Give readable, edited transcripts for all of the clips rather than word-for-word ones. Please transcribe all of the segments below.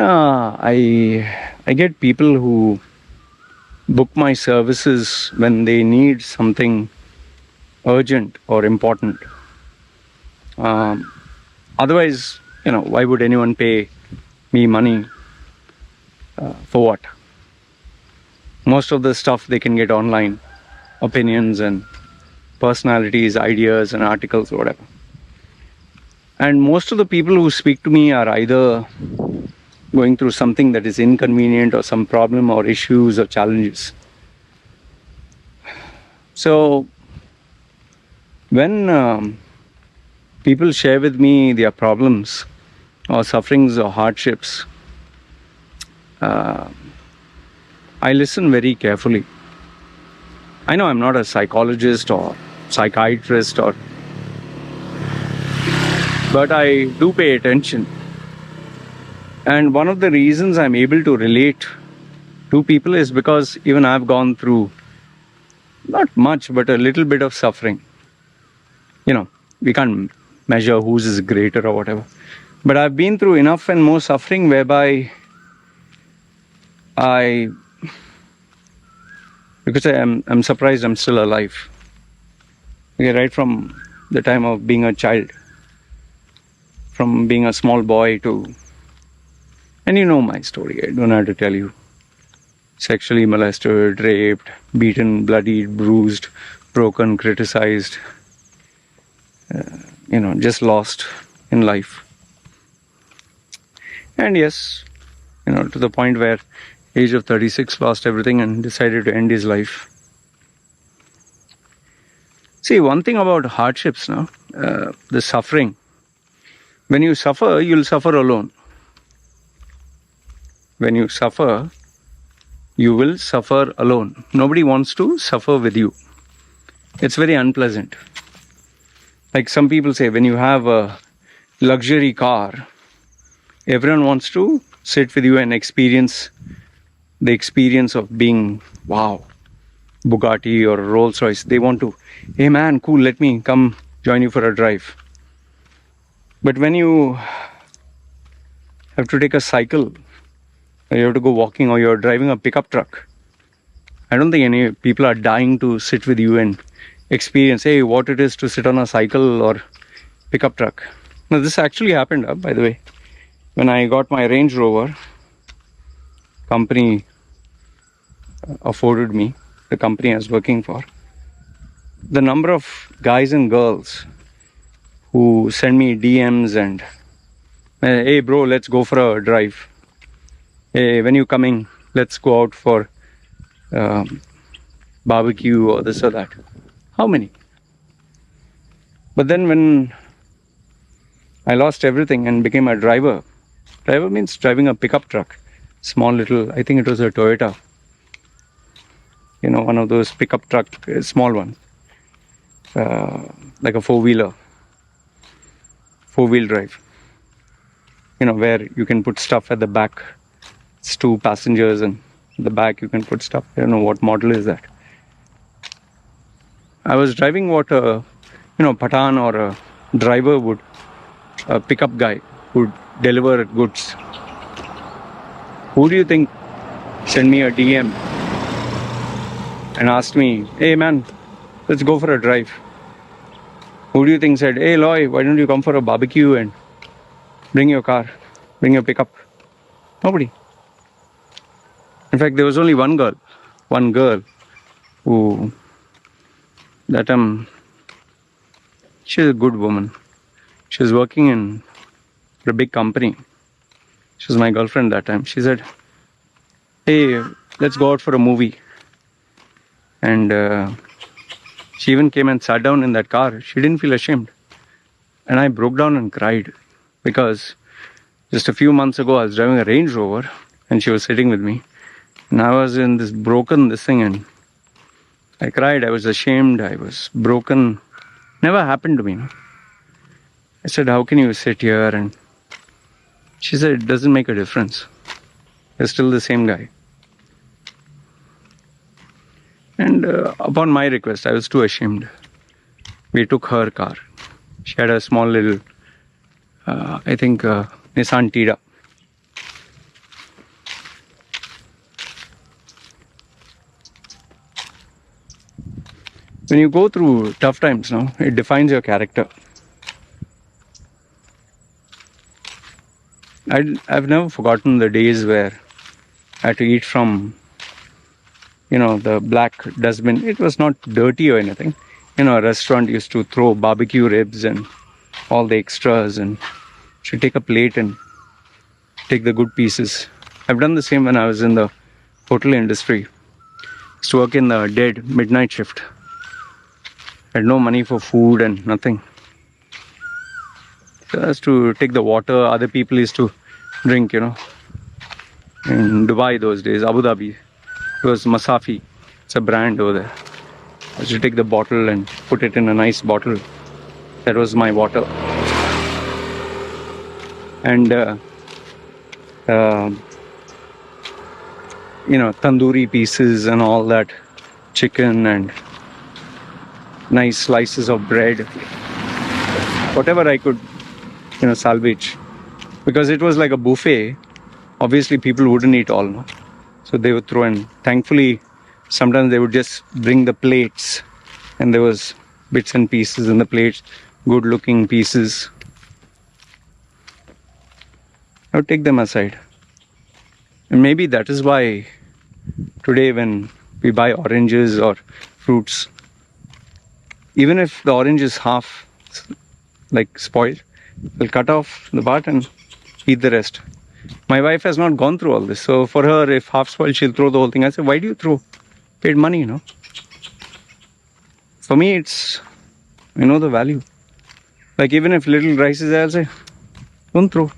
I get people who book my services when they need something urgent or important. Otherwise, why would anyone pay me money for what? Most of the stuff they can get online, opinions and personalities, ideas and articles or whatever. And most of the people who speak to me are either going through something that is inconvenient or some problem or issues or challenges. So when people share with me their problems or sufferings or hardships, I listen very carefully. I know I'm not a psychologist or psychiatrist but I do pay attention. And one of the reasons I'm able to relate to people is because even I've gone through not much, but a little bit of suffering. We can't measure whose is greater or whatever. But I've been through enough and more suffering whereby because I'm surprised I'm still alive. Okay, right from the time of being a child, from being a small boy to, and you know my story, I don't have to tell you. Sexually molested, raped, beaten, bloodied, bruised, broken, criticized, just lost in life. And yes, to the point where age of 36 lost everything and decided to end his life. See, one thing about hardships now, the suffering. When you suffer, you'll suffer alone. When you suffer, you will suffer alone. Nobody wants to suffer with you. It's very unpleasant. Like some people say, when you have a luxury car, everyone wants to sit with you and experience the experience of being, wow, Bugatti or Rolls Royce. They want to, hey man, cool, let me come join you for a drive. But when you have to take a cycle, or you have to go walking, or you're driving a pickup truck, I don't think any people are dying to sit with you and experience, hey, what it is to sit on a cycle or pickup truck. Now, this actually happened, by the way. When I got my Range Rover, company afforded me, the company I was working for, the number of guys and girls who send me DMs and, hey bro, let's go for a drive. Hey, when you coming? Let's go out for barbecue or this or that. How many? But then when I lost everything and became a driver means driving a pickup truck, small little, I think it was a Toyota, one of those pickup truck, small one, like a four-wheel drive, where you can put stuff at the back. It's 2 passengers and at the back you can put stuff. I don't know what model is that. I was driving what a Pathan or a driver would, a pickup guy would deliver goods. Who do you think sent me a DM and asked me, hey man, let's go for a drive? Who do you think said, hey Loy, why don't you come for a barbecue and bring your car, bring your pickup? Nobody. In fact, there was only one girl who, she's a good woman. She was working for a big company. She was my girlfriend that time. She said, hey, let's go out for a movie. And she even came and sat down in that car. She didn't feel ashamed. And I broke down and cried because just a few months ago, I was driving a Range Rover and she was sitting with me. And I was in this thing and I cried. I was ashamed. I was broken. Never happened to me. I said, how can you sit here? And she said, it doesn't make a difference. You're still the same guy. And upon my request, I was too ashamed. We took her car. She had a small little, Nissan Tida. when you go through tough times, no, it defines your character. I've never forgotten the days where I had to eat from, the black dustbin. It was not dirty or anything. A restaurant used to throw barbecue ribs and all the extras, and should take a plate and take the good pieces. I've done the same when I was in the hotel industry. I used to work in the dead midnight shift. I had no money for food and nothing. So I used to take the water. Other people used to drink, in Dubai those days, Abu Dhabi. It was Masafi. It's a brand over there. I used to take the bottle and put it in a nice bottle. That was my water. And tandoori pieces and all that, chicken and nice slices of bread, whatever I could salvage, because it was like a buffet. Obviously people wouldn't eat all, no? So they would throw in. Thankfully sometimes they would just bring the plates, and there was bits and pieces in the plates, good looking pieces. I would take them aside. And maybe that is why today when we buy oranges or fruits, even if the orange is half spoiled, we'll cut off the part and eat the rest. My wife has not gone through all this, so for her, if half spoiled, she'll throw the whole thing. I say, why do you throw? Paid money, For me, it's, the value. Like even if little rice is there, I'll say, don't throw.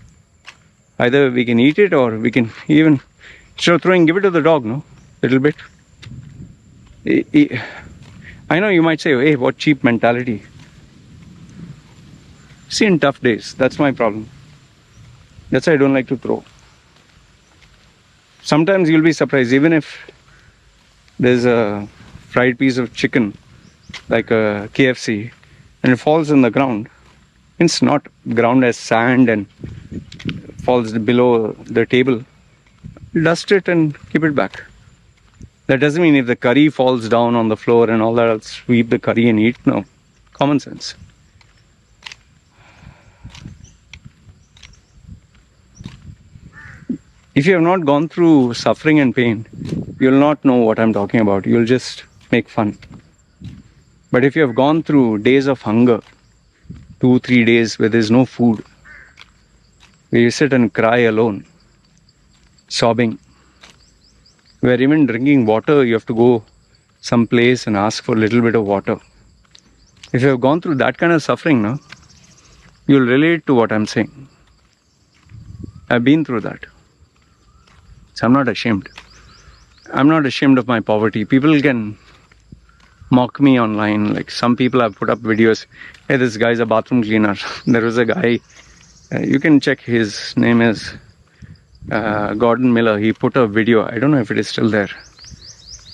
Either we can eat it, or we can even, instead of throwing, give it to the dog, little bit. I know you might say, hey, what cheap mentality. See, in tough days, that's my problem. That's why I don't like to throw. Sometimes you'll be surprised, even if there's a fried piece of chicken, like a KFC, and it falls in the ground. It's not ground as sand and falls below the table. Dust it and keep it back. That doesn't mean if the curry falls down on the floor and all that, I'll sweep the curry and eat. No. Common sense. If you have not gone through suffering and pain, you'll not know what I'm talking about. You'll just make fun. But if you have gone through days of hunger, 2-3 days where there's no food, where you sit and cry alone, sobbing, where even drinking water, you have to go someplace and ask for a little bit of water. If you have gone through that kind of suffering, you'll relate to what I'm saying. I've been through that. So I'm not ashamed. I'm not ashamed of my poverty. People can mock me online. Like some people have put up videos. Hey, this guy's a bathroom cleaner. There was a guy, you can check, his name is Gordon Miller. He put a video. I don't know if it is still there.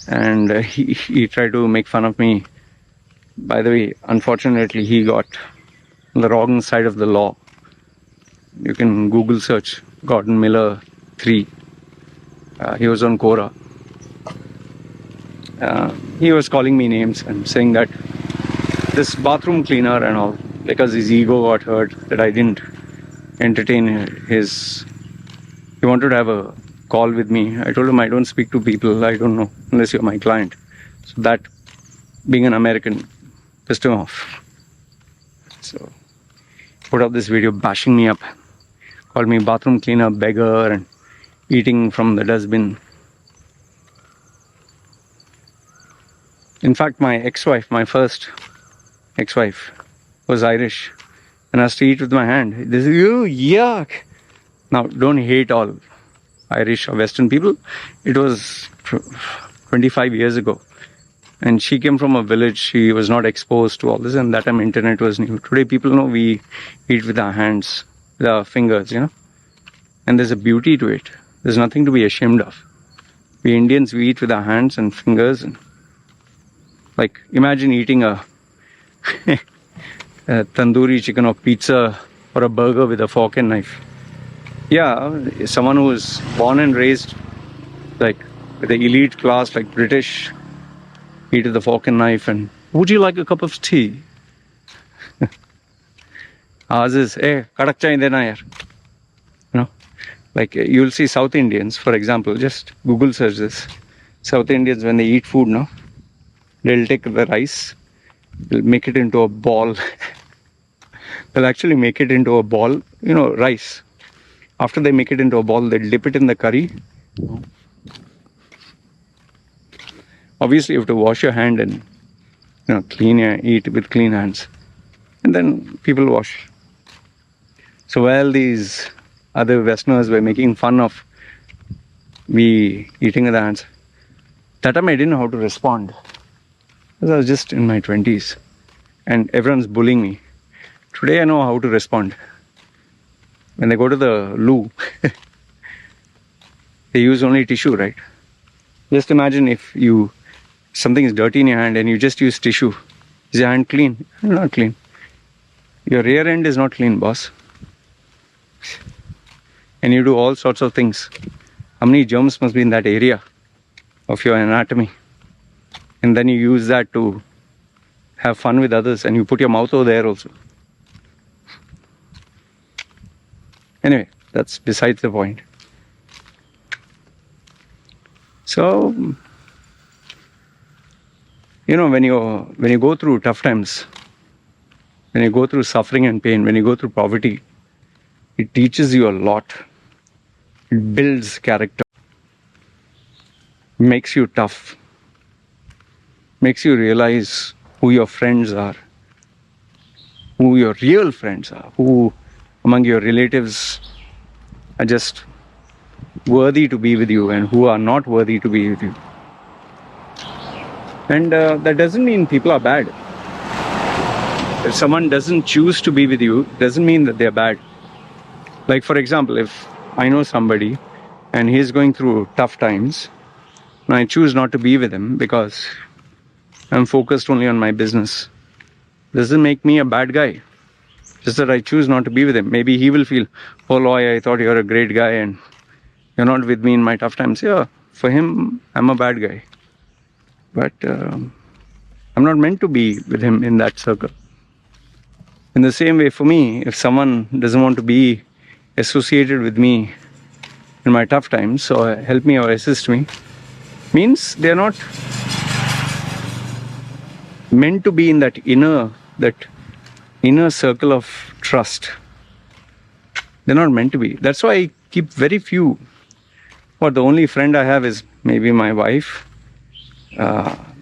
And he tried to make fun of me. By the way, unfortunately, he got on the wrong side of the law. You can Google search Gordon Miller 3. He was on Quora. He was calling me names and saying that this bathroom cleaner and all, because his ego got hurt, that I didn't entertain his. He wanted to have a call with me. I told him I don't speak to people I don't know unless you're my client. So that, being an American, pissed him off. So put up this video bashing me up, called me bathroom cleaner, beggar, and eating from the dustbin. In fact, my ex-wife, my first ex-wife, was Irish, and I used to eat with my hand. This is, yuck! Now, don't hate all Irish or Western people. It was 25 years ago, and she came from a village. She was not exposed to all this, and that time internet was new. Today, people know we eat with our hands, with our fingers, and there's a beauty to it. There's nothing to be ashamed of. We Indians, we eat with our hands and fingers. And like, imagine eating a tandoori chicken or pizza or a burger with a fork and knife. Yeah, someone who was born and raised like with the elite class, like British, eat with a fork and knife and would you like a cup of tea? Ours is, hey, kadak chai dena yaar. You know, like you'll see South Indians, for example, just Google search this. South Indians, when they eat food, no, they'll take the rice, they'll make it into a ball. They'll actually make it into a ball, rice. After they make it into a ball, they'll dip it in the curry. Obviously, you have to wash your hand and eat with clean hands. And then people wash. So while these other Westerners were making fun of me eating with the hands, that time I didn't know how to respond. Because I was just in my 20s and everyone's bullying me. Today I know how to respond. When they go to the loo, they use only tissue, right? Just imagine if something is dirty in your hand and you just use tissue. Is your hand clean? Not clean. Your rear end is not clean, boss. And you do all sorts of things. How many germs must be in that area of your anatomy? And then you use that to have fun with others and you put your mouth over there also. Anyway, that's besides the point. So, when you go through tough times, when you go through suffering and pain, when you go through poverty, it teaches you a lot. It builds character, makes you tough, makes you realize who your friends are, who your real friends are, who among your relatives are just worthy to be with you and who are not worthy to be with you. And that doesn't mean people are bad. If someone doesn't choose to be with you, doesn't mean that they're bad. Like for example, if I know somebody and he's going through tough times, and I choose not to be with him because I'm focused only on my business, doesn't make me a bad guy. Just that I choose not to be with him. Maybe he will feel, oh Loy, I thought you're a great guy and you're not with me in my tough times. Yeah, for him, I'm a bad guy. But I'm not meant to be with him in that circle. In the same way, for me, if someone doesn't want to be associated with me in my tough times or help me or assist me, means they're not meant to be in that inner circle of trust. They're not meant to be. That's why I keep very few. Or the only friend I have is maybe my wife,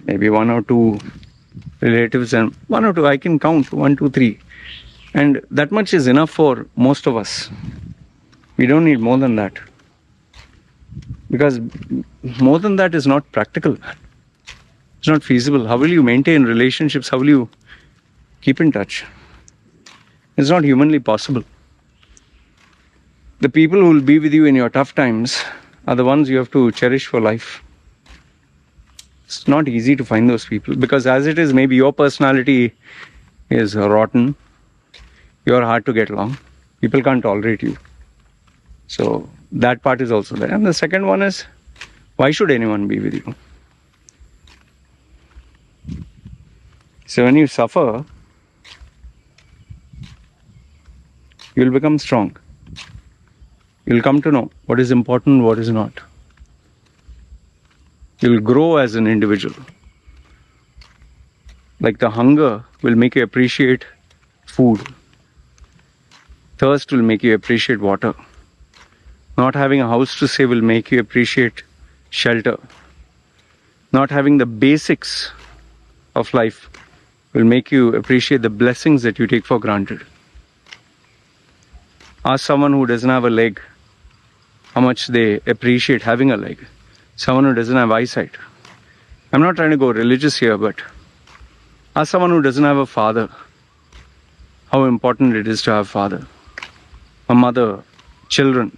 maybe one or two relatives, and one or two I can count, 1, 2, 3. And that much is enough for most of us. We don't need more than that. Because more than that is not practical. It's not feasible. How will you maintain relationships? How will you keep in touch? It's not humanly possible. The people who will be with you in your tough times are the ones you have to cherish for life. It's not easy to find those people because as it is, maybe your personality is rotten. You're hard to get along. People can't tolerate you. So that part is also there. And the second one is, why should anyone be with you? So when you suffer, you'll become strong. You'll come to know what is important, what is not. You'll grow as an individual. Like the hunger will make you appreciate food. Thirst will make you appreciate water. Not having a house to stay will make you appreciate shelter. Not having the basics of life will make you appreciate the blessings that you take for granted. Ask someone who doesn't have a leg how much they appreciate having a leg. Someone who doesn't have eyesight. I'm not trying to go religious here, but ask someone who doesn't have a father how important it is to have a father, a mother, children.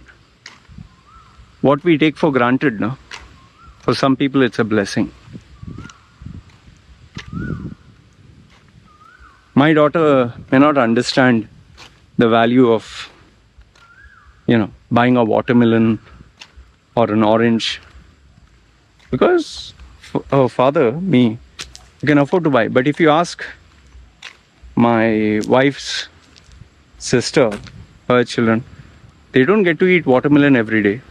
What we take for granted, no? For some people it's a blessing. My daughter may not understand the value of, buying a watermelon or an orange. Because her father, me, You can afford to buy. But if you ask my wife's sister, her children, they don't get to eat watermelon every day.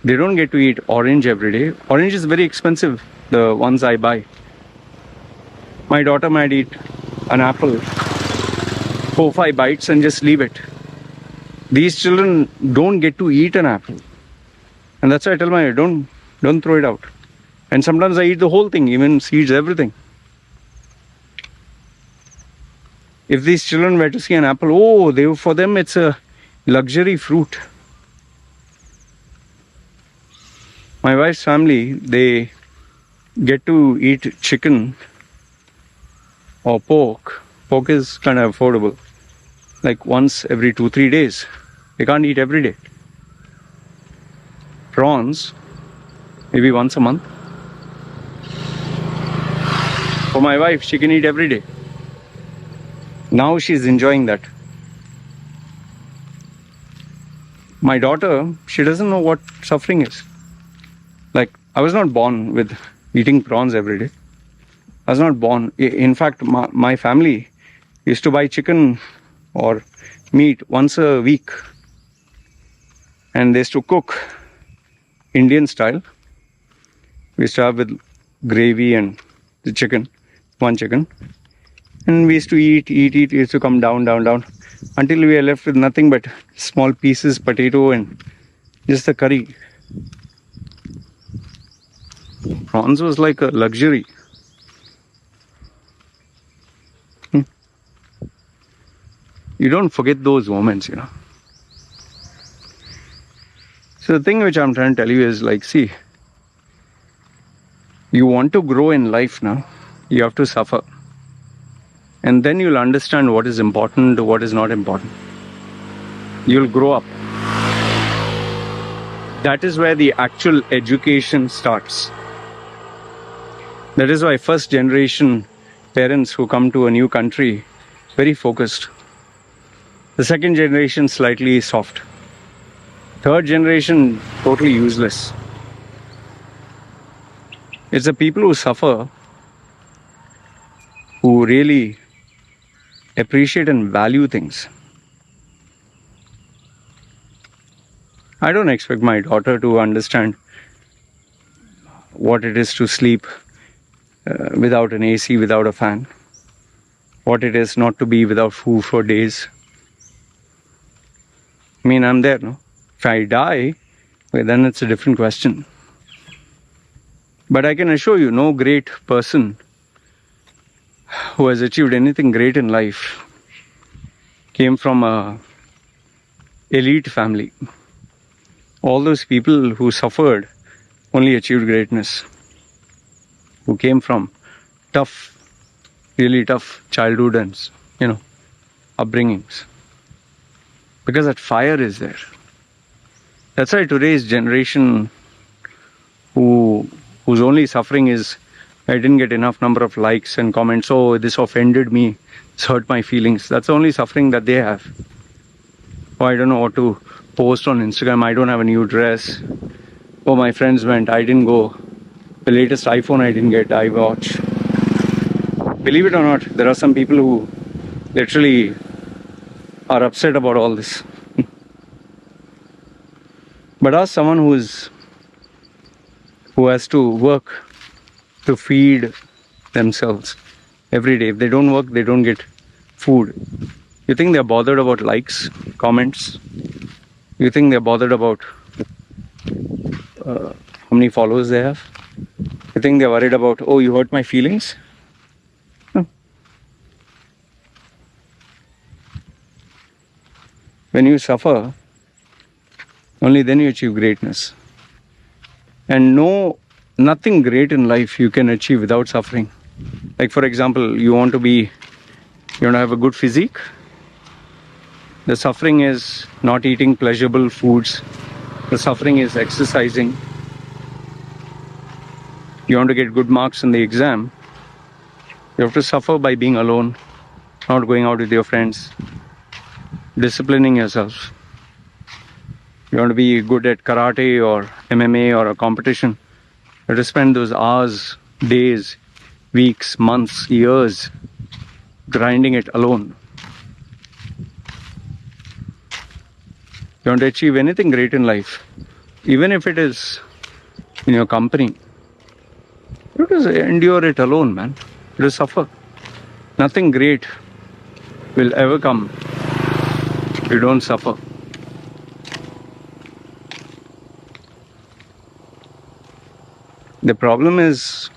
They don't get to eat orange every day. Orange is very expensive, the ones I buy. My daughter might eat an apple, 4-5 bites and just leave it. These children don't get to eat an apple. And that's why I tell my wife, don't throw it out. And sometimes I eat the whole thing, even seeds, everything. If these children were to see an apple, for them it's a luxury fruit. My wife's family, they get to eat chicken or pork. Pork is kind of affordable, like once every 2-3 days. They can't eat every day. Prawns, maybe once a month. For my wife, she can eat every day. Now she's enjoying that. My daughter, she doesn't know what suffering is. Like, I was not born with eating prawns every day. I was not born. In fact, my family used to buy chicken or meat once a week. And they used to cook Indian style. We used to have with gravy and the chicken, one chicken. And we used to eat. It used to come down, until we are left with nothing but small pieces, potato and just the curry. Prawns was like a luxury. You don't forget those moments, you know. So the thing which I'm trying to tell you is like, see, you want to grow in life now, you have to suffer. And then you'll understand what is important, what is not important. You'll grow up. That is where the actual education starts. That is why first generation parents who come to a new country, very focused. The second generation, slightly soft. Third generation, totally useless. It's the people who suffer who really appreciate and value things. I don't expect my daughter to understand what it is to sleep without an AC, without a fan. What it is not to be without food for days. I mean, I'm there, no? If I die, well, then it's a different question. But I can assure you, no great person who has achieved anything great in life came from a elite family. All those people who suffered only achieved greatness. Who came from tough, really tough childhood and, upbringings. Because that fire is there. That's why today's generation whose only suffering is, I didn't get enough number of likes and comments. Oh, this offended me. This hurt my feelings. That's the only suffering that they have. Oh, I don't know what to post on Instagram. I don't have a new dress. Oh, my friends went. I didn't go. The latest iPhone I didn't get. I watch. Believe it or not, there are some people who literally are upset about all this. But ask someone who has to work to feed themselves every day. If they don't work, they don't get food. You think they're bothered about likes, comments? You think they're bothered about how many followers they have? You think they're worried about, oh, you hurt my feelings? No. When you suffer, only then you achieve greatness. And nothing great in life you can achieve without suffering. Like, for example, you want to have a good physique. The suffering is not eating pleasurable foods. The suffering is exercising. You want to get good marks in the exam. You have to suffer by being alone, not going out with your friends, disciplining yourself. You want to be good at karate or MMA or a competition. You have to spend those hours, days weeks, months, years, grinding it alone. You want to achieve anything great in life, even if it is in your company, you just endure it alone, man. You just suffer. Nothing great will ever come if you don't suffer. The problem is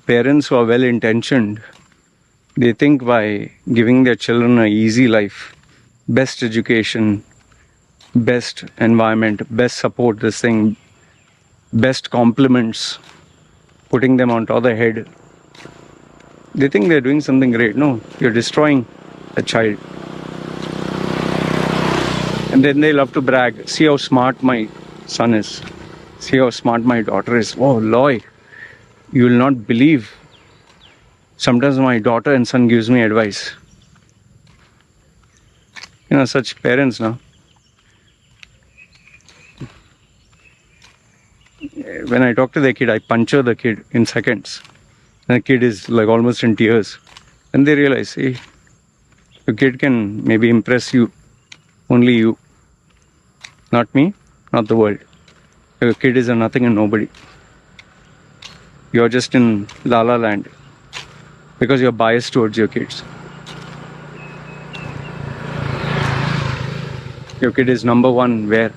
parents who are well intentioned, they think by giving their children an easy life, best education, best environment, best support, best compliments, putting them on top of the head, they think they're doing something great. No, you're destroying a child. And then they love to brag. See how smart my son is. See how smart my daughter is. Oh, Loy, you will not believe. Sometimes my daughter and son gives me advice. Such parents now. When I talk to the kid, I puncture the kid in seconds. And the kid is like almost in tears. And they realize, hey, the kid can maybe impress you. Only you. Not me, not the world. Your kid is a nothing and nobody. You're just in La La Land because you're biased towards your kids. Your kid is number one where?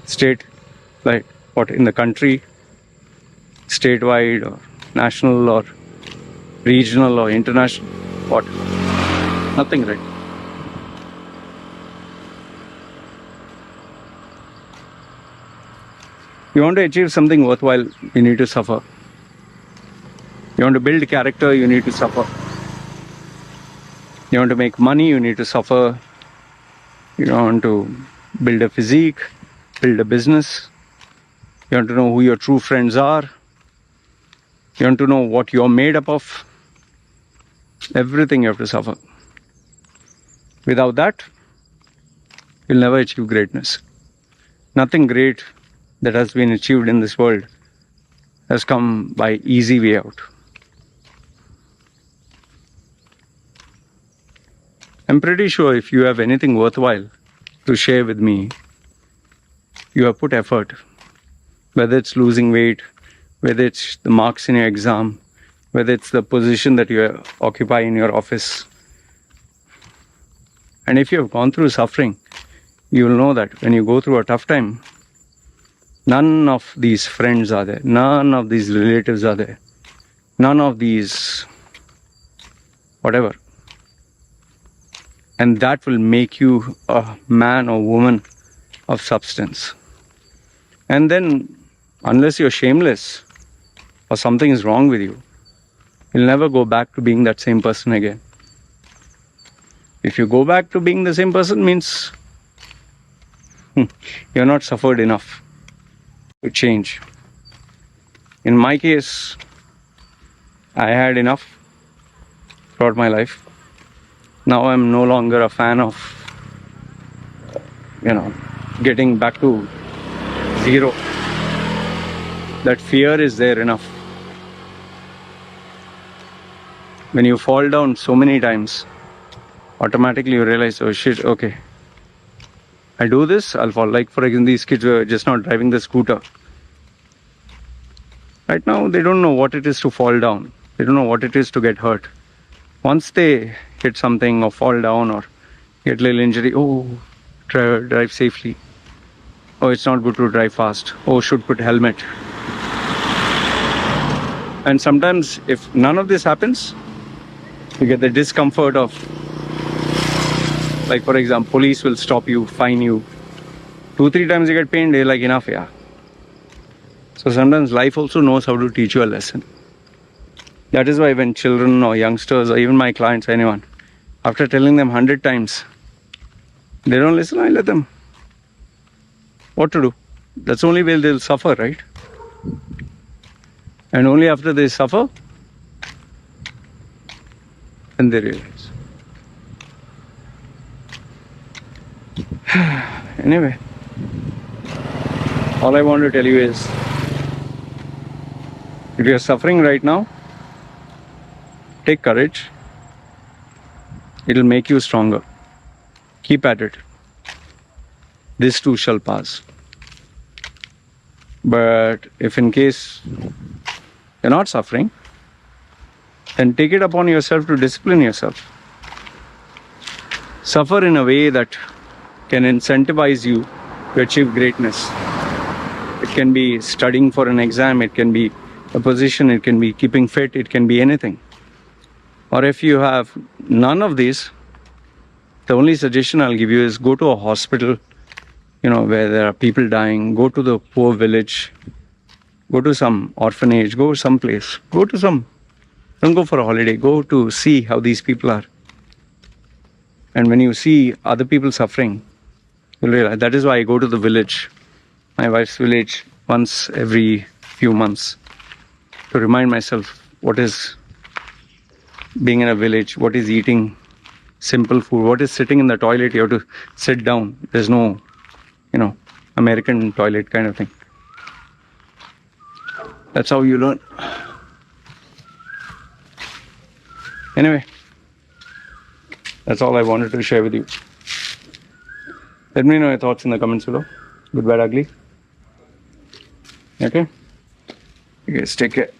State, like what, in the country, statewide or national or regional or international, what? Nothing, right? You want to achieve something worthwhile, you need to suffer. You want to build character, you need to suffer. You want to make money, you need to suffer. You want to build a physique, build a business. You want to know who your true friends are. You want to know what you're made up of. Everything you have to suffer. Without that, you'll never achieve greatness. Nothing great that has been achieved in this world has come by easy way out. I'm pretty sure if you have anything worthwhile to share with me, you have put effort. Whether it's losing weight, whether it's the marks in your exam, whether it's the position that you occupy in your office. And if you have gone through suffering, you will know that when you go through a tough time, none of these friends are there. None of these relatives are there. None of these whatever. And that will make you a man or woman of substance. And then, unless you're shameless or something is wrong with you, you'll never go back to being that same person again. If you go back to being the same person, means you're not suffered enough to change. In my case, I had enough throughout my life. Now I'm no longer a fan of, getting back to zero. That fear is there enough. When you fall down so many times, automatically you realize, oh shit, okay, I do this, I'll fall. Like for example, these kids were just not driving the scooter. Right now, they don't know what it is to fall down. They don't know what it is to get hurt. Once they hit something or fall down or get a little injury, oh, drive safely. Oh, it's not good to drive fast. Oh, should put helmet. And sometimes if none of this happens, you get the discomfort of, like for example, police will stop you, fine you. 2-3 times you get paid, they're like, enough, yeah. So sometimes life also knows how to teach you a lesson. That is why when children or youngsters or even my clients, anyone, after telling them 100 times, they don't listen, I let them. What to do? That's the only way they'll suffer, right? And only after they suffer, then they realize. Anyway, all I want to tell you is, If you're suffering right now, take courage. It'll make you stronger. Keep at it. This too shall pass. But if in case you're not suffering, then take it upon yourself to discipline yourself. Suffer in a way that can incentivize you to achieve greatness. It can be studying for an exam, it can be a position, it can be keeping fit, it can be anything. Or if you have none of these, the only suggestion I'll give you is go to a hospital, where there are people dying. Go to the poor village. Go to some orphanage. Go someplace. Don't go for a holiday. Go to see how these people are. And when you see other people suffering, you'll realize. That is why I go to the village, my wife's village, once every few months, to remind myself what is being in a village, what is eating simple food, what is sitting in the toilet. You have to sit down. There's no, American toilet kind of thing. That's how you learn. Anyway, that's all I wanted to share with you. Let me know your thoughts in the comments below. Good, bad, ugly. Okay? You guys take care.